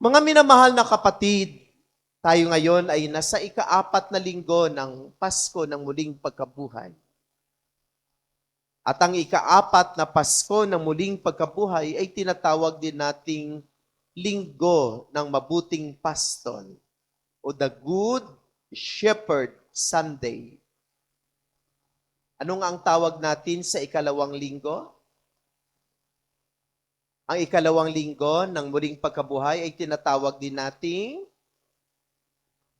Mga minamahal na kapatid, tayo ngayon ay nasa ika-4 na linggo ng Pasko ng muling pagkabuhay. At ang ika-4 na Pasko ng muling pagkabuhay ay tinatawag din nating Linggo ng Mabuting Pastol o the Good Shepherd Sunday. Ano nga ang tawag natin sa ikalawang linggo? Ang ikalawang linggo ng muling pagkabuhay ay tinatawag din nating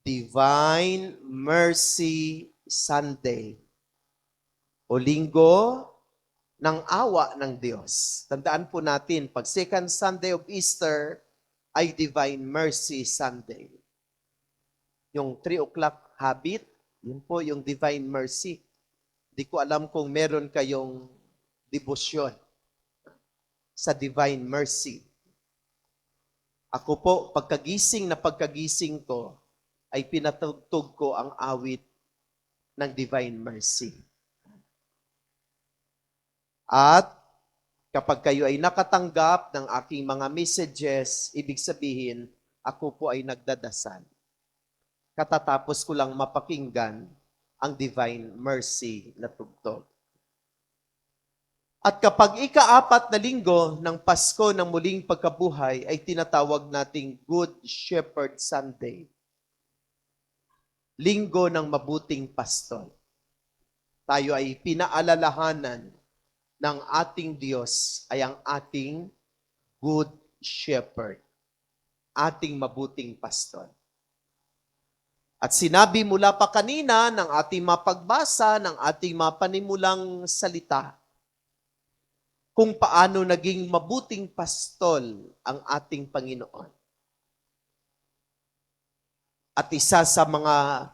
Divine Mercy Sunday o Linggo ng Awa ng Diyos. Tandaan po natin, pag second Sunday of Easter ay Divine Mercy Sunday. Yung 3 o'clock habit, yun po yung Divine Mercy. Di ko alam kung meron kayong debosyon sa Divine Mercy. Ako po, pagkagising ko, ay pinatugtog ko ang awit ng Divine Mercy. At kapag kayo ay nakatanggap ng aking mga messages, ibig sabihin, ako po ay nagdadasal. Katatapos ko lang mapakinggan ang Divine Mercy na tugtog. At kapag ika-4 na linggo ng Pasko ng muling pagkabuhay ay tinatawag nating Good Shepherd Sunday. Linggo ng Mabuting Pastol. Tayo ay pinaalalahanan ng ating Diyos ay ang ating Good Shepherd, ating mabuting pastol. At sinabi mula pa kanina ng ating mapagbasa, ng ating mapanimulang salita, kung paano naging mabuting pastol ang ating Panginoon. At isa sa mga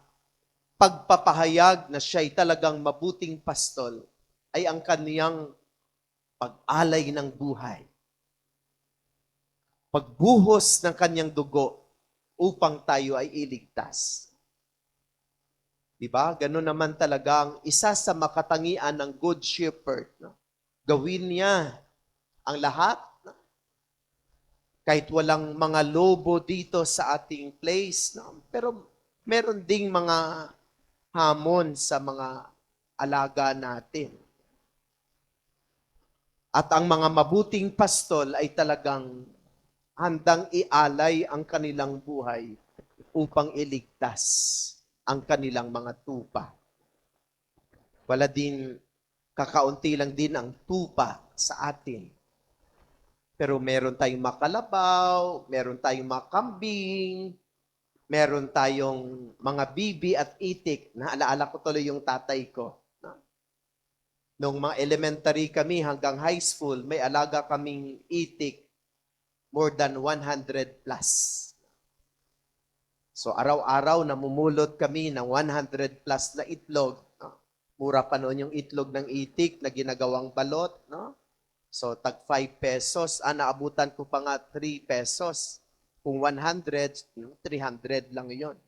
pagpapahayag na siya ay talagang mabuting pastol ay ang kaniyang pag-alay ng buhay. Pagbuhos ng kanyang dugo upang tayo ay iligtas. Diba? Ganun naman talaga ang isa sa makatangian ng Good Shepherd. No? Gawin niya ang lahat. No? Kahit walang mga lobo dito sa ating place. No? Pero meron ding mga hamon sa mga alaga natin. At ang mga mabuting pastol ay talagang handang ialay ang kanilang buhay upang iligtas ang kanilang mga tupa. Wala din, kakaunti lang din ang tupa sa atin. Pero meron tayong makalabaw, meron tayong makambing, meron tayong mga bibi at itik. Naalaala ko tuloy yung tatay ko. Nung mga elementary kami hanggang high school, may alaga kaming itik more than 100 plus. So araw-araw namumulot kami ng 100 plus na itlog. Mura pa noon yung itlog ng itik na ginagawang balot. No? So tag 5 pesos, naabutan ko pa nga 3 pesos. Kung 100, 300 lang yon.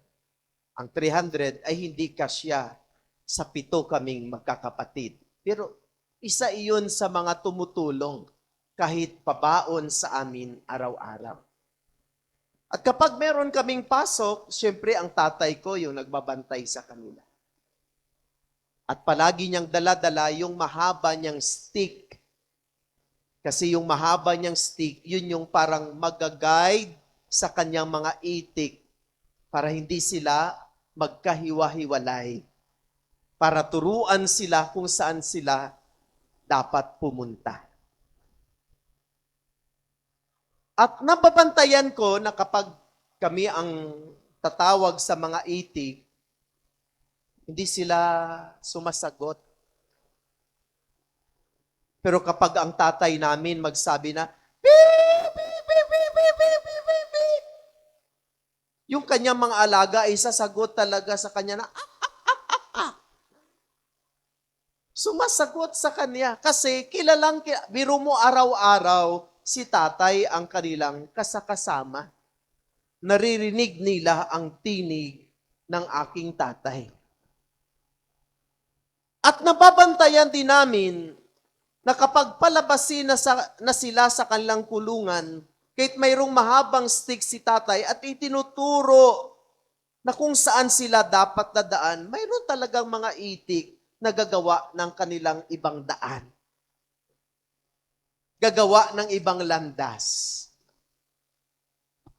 Ang 300 ay hindi kasya sa 7 kaming magkakapatid. Pero isa iyon sa mga tumutulong kahit pabaon sa amin araw-araw. At kapag meron kaming pasok, siyempre ang tatay ko yung nagbabantay sa kanila. At palagi niyang dala-dala yung mahaba niyang stick. Kasi yung mahaba niyang stick, yun yung parang mag-guide sa kanyang mga itik para hindi sila magkahiwa-hiwalay. Para turuan sila kung saan sila dapat pumunta. At nababantayan ko na kapag kami ang tatawag sa mga itik, hindi sila sumasagot. Pero kapag ang tatay namin magsabi na, beep, beep, beep, beep, beep, beep, beep, beep, beep, yung kanyang mga alaga ay sasagot talaga sa kanya na, sumasagot sa kanya. Kasi biro mo araw-araw, si tatay ang kanilang kasakasama. Naririnig nila ang tinig ng aking tatay. At nababantayan din namin na kapag palabasin na sila sa kanilang kulungan, Kahit mayroong mahabang stick si tatay at itinuturo na kung saan sila dapat dadaan, mayroon talagang mga itik na gagawa ng kanilang ibang daan. Gagawa ng ibang landas.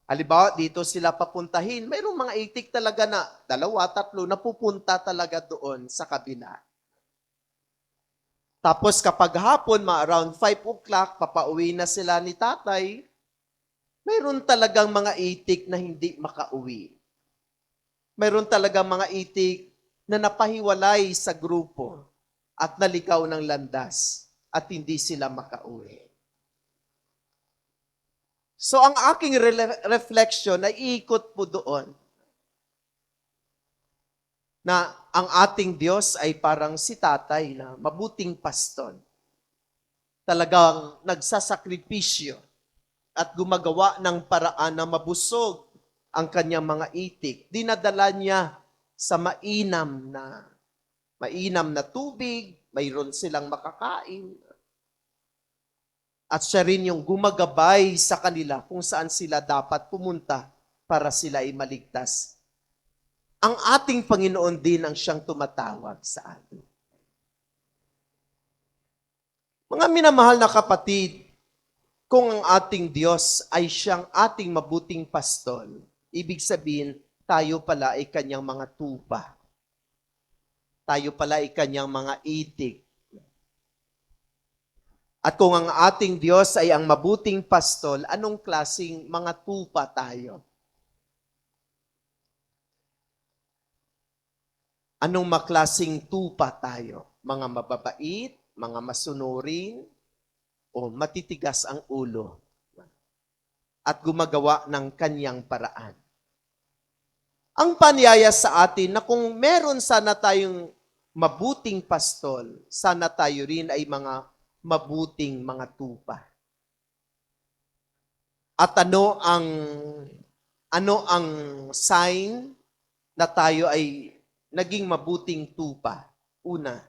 Halimbawa, dito sila papuntahin, mayroong mga itik talaga na 2, 3 na pupunta talaga doon sa kabila. Tapos kapag hapon, around 5 o'clock, papauwi na sila ni tatay, mayroon talagang mga itik na hindi makauwi. Mayroon talagang mga itik na napahiwalay sa grupo at naligaw ng landas at hindi sila makauwi. So ang aking reflection ay iikot po doon na ang ating Diyos ay parang si tatay na mabuting pastor. Talagang nagsasakripisyo at gumagawa ng paraan na mabusog ang kanyang mga itik. Dinadala niya sa mainam na tubig, mayroon silang makakain. At siya rin yung gumagabay sa kanila kung saan sila dapat pumunta para sila ay maligtas. Ang ating Panginoon din ang siyang tumatawag sa atin. Mga minamahal na kapatid, kung ang ating Diyos ay siyang ating mabuting pastol, ibig sabihin, tayo pala ay kanyang mga tupa. Tayo pala ay kanyang mga itik. At kung ang ating Diyos ay ang mabuting pastol, anong klaseng mga tupa tayo? Anong maklasing tupa tayo? Mga mababait, mga masunurin, o matitigas ang ulo at gumagawa ng kanyang paraan. Ang panyaya sa atin na kung meron sana tayong mabuting pastol, sana tayo rin ay mga mabuting mga tupa. At ano ang sign na tayo ay naging mabuting tupa? Una,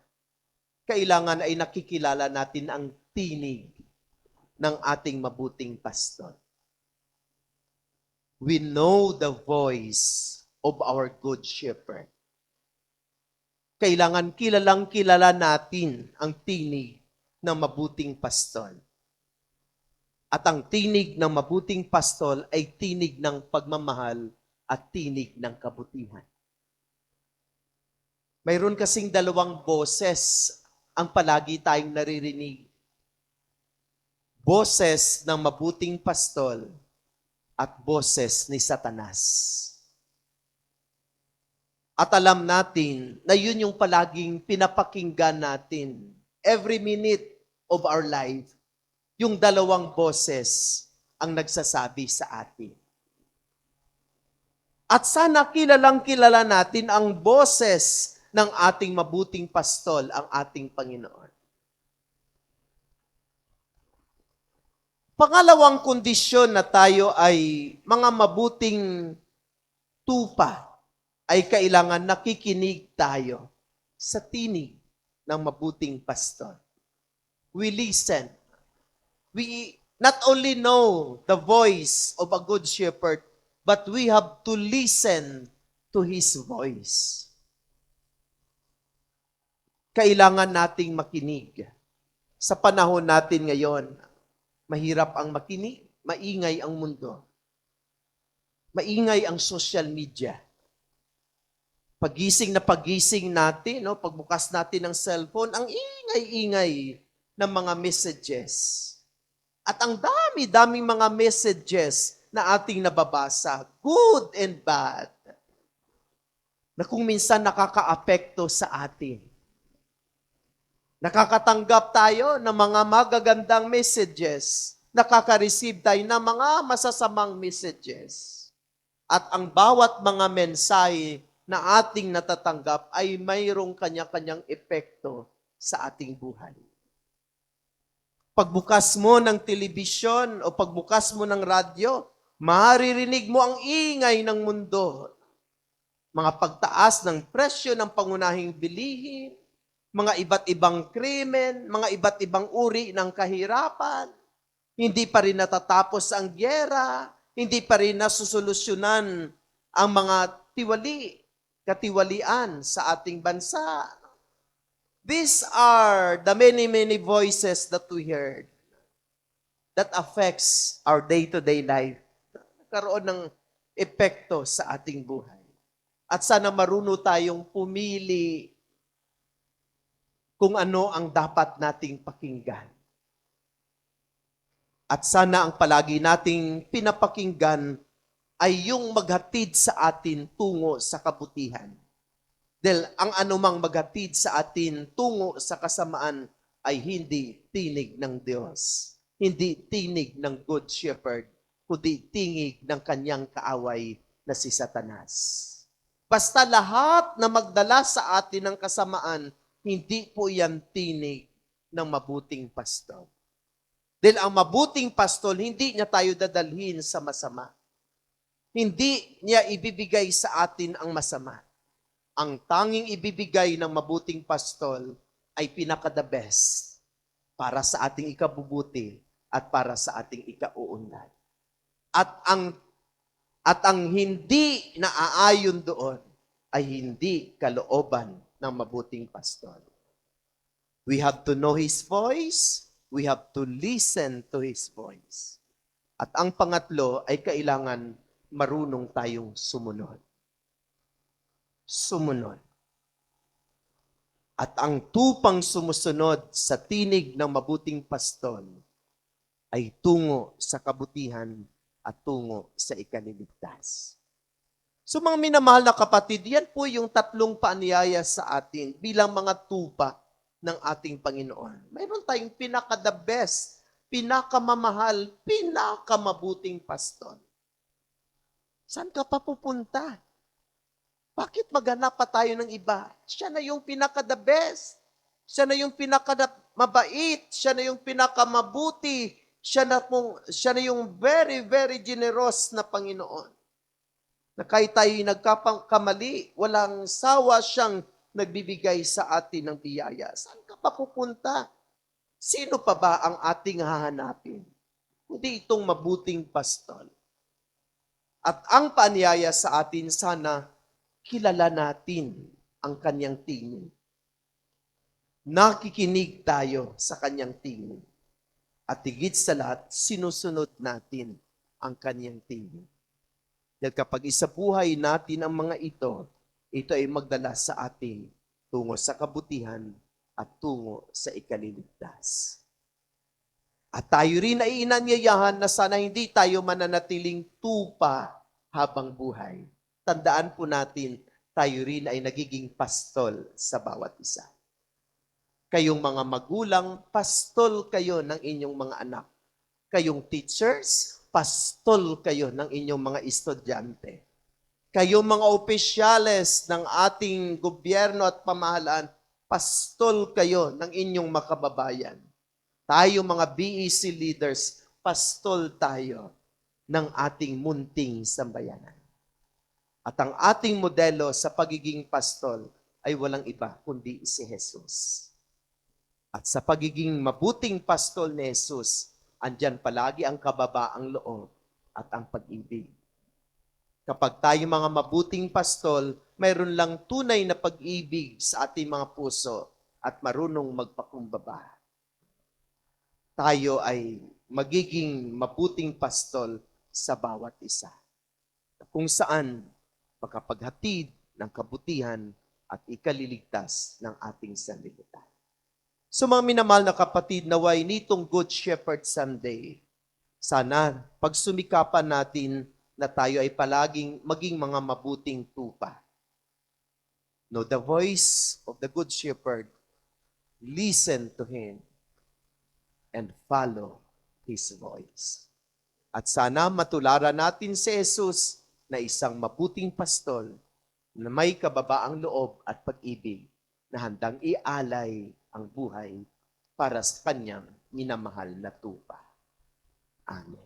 kailangan ay nakikilala natin ang tinig ng ating mabuting pastor. We know the voice of our good shepherd. Kailangan kilala natin ang tinig ng mabuting pastol. At ang tinig ng mabuting pastol ay tinig ng pagmamahal at tinig ng kabutihan. Mayroon kasing 2 boses ang palagi tayong naririnig. Boses ng mabuting pastol at boses ni Satanas. At alam natin na yun yung palaging pinapakinggan natin every minute of our life. Yung 2 boses ang nagsasabi sa atin. At sana kilala natin ang boses ng ating mabuting pastol, ang ating Panginoon. Pangalawang kondisyon na tayo ay mga mabuting tupa ay kailangan nakikinig tayo sa tinig ng mabuting pastor. We listen. We not only know the voice of a good shepherd, but we have to listen to his voice. Kailangan nating makinig. Sa panahon natin ngayon, mahirap ang makinig, maingay ang mundo. Maingay ang social media. Pagising natin, pagbukas natin ng cellphone, ang ingay-ingay ng mga messages. At ang dami-daming mga messages na ating nababasa, good and bad, na kung minsan nakaka-apekto sa atin. Nakakatanggap tayo ng mga magagandang messages. Nakaka-receive tayo ng mga masasamang messages. At ang bawat mga mensahe na ating natatanggap ay mayroong kanya-kanyang epekto sa ating buhay. Pagbukas mo ng telebisyon o pagbukas mo ng radyo, maririnig mo ang ingay ng mundo. Mga pagtaas ng presyo ng pangunahing bilihin, mga iba't ibang krimen, mga iba't ibang uri ng kahirapan. Hindi pa rin natatapos ang gyera, hindi pa rin nasusolusyonan ang mga katiwalian sa ating bansa. These are the many, many voices that we heard that affects our day-to-day life. Nagkaroon ng epekto sa ating buhay. At sana marunong tayong pumili kung ano ang dapat nating pakinggan. At sana ang palagi nating pinapakinggan ay yung maghatid sa atin tungo sa kabutihan. Dahil ang anumang maghatid sa atin tungo sa kasamaan ay hindi tinig ng Diyos. Hindi tinig ng Good Shepherd, kundi tinig ng kanyang kaaway na si Satanas. Basta lahat na magdala sa atin ng kasamaan, hindi po yan tinig ng mabuting pastol. Dahil ang mabuting pastol, hindi niya tayo dadalhin sa masama. Hindi niya ibibigay sa atin ang masama. Ang tanging ibibigay ng mabuting pastol ay pinaka-the best para sa ating ikabubuti at para sa ating ikauunlad. At ang hindi naaayon doon ay hindi kalooban ng mabuting pastol. We have to know His voice. We have to listen to His voice. At ang pangatlo ay kailangan marunong tayong sumunod. Sumunod. At ang tupang sumusunod sa tinig ng mabuting pastol ay tungo sa kabutihan at tungo sa ikaliligtas. So mga minamahal na kapatid, yan po yung tatlong paanyaya sa atin bilang mga tupa ng ating Panginoon. Mayroon tayong pinaka-the best, pinakamamahal, pinakamabuting pastol. Saan ka pa pupunta? Bakit maghanap pa tayo ng iba? Siya na yung pinaka-the best. Siya na yung pinaka-mabait. Siya na yung pinaka-mabuti. Siya na yung very, very generous na Panginoon. Na kahit tayo'y nagkakamali, walang sawa siyang nagbibigay sa atin ng biyaya. Saan ka pa pupunta? Sino pa ba ang ating hahanapin? Hindi itong mabuting pastol. At ang paanyaya sa atin, sana kilala natin ang kanyang tingin. Nakikinig tayo sa kanyang tingin. At higit sa lahat, sinusunod natin ang kanyang tingin. Dahil kapag isabuhay natin ang mga ito ay magdala sa atin tungo sa kabutihan at tungo sa ikaliligtas. At tayo rin ay inanyayahan na sana hindi tayo mananatiling tupa habang buhay. Tandaan po natin, tayo rin ay nagiging pastol sa bawat isa. Kayong mga magulang, pastol kayo ng inyong mga anak. Kayong teachers, pastol kayo ng inyong mga estudyante. Kayong mga opisyales ng ating gobyerno at pamahalaan, pastol kayo ng inyong makababayan. Tayo mga BEC leaders, pastol tayo ng ating munting sambayanan. At ang ating modelo sa pagiging pastol ay walang iba kundi si Jesus. At sa pagiging mabuting pastol ni Jesus, andyan palagi ang kababaang loob at ang pag-ibig. Kapag tayo mga mabuting pastol, mayroon lang tunay na pag-ibig sa ating mga puso at marunong magpakumbaba. Tayo ay magiging mabuting pastol sa bawat isa. Kung saan makapaghatid ng kabutihan at ikaliligtas ng ating sanlibutan. So mga minamahal na kapatid, naway nitong Good Shepherd Sunday, sana pagsumikapan natin na tayo ay palaging maging mga mabuting tupa. Know the voice of the Good Shepherd, listen to Him, and follow His voice. At sana matularan natin si Jesus na isang mabuting pastol na may kababaang loob at pag-ibig na handang ialay ang buhay para sa kanyang minamahal na tupa. Amen.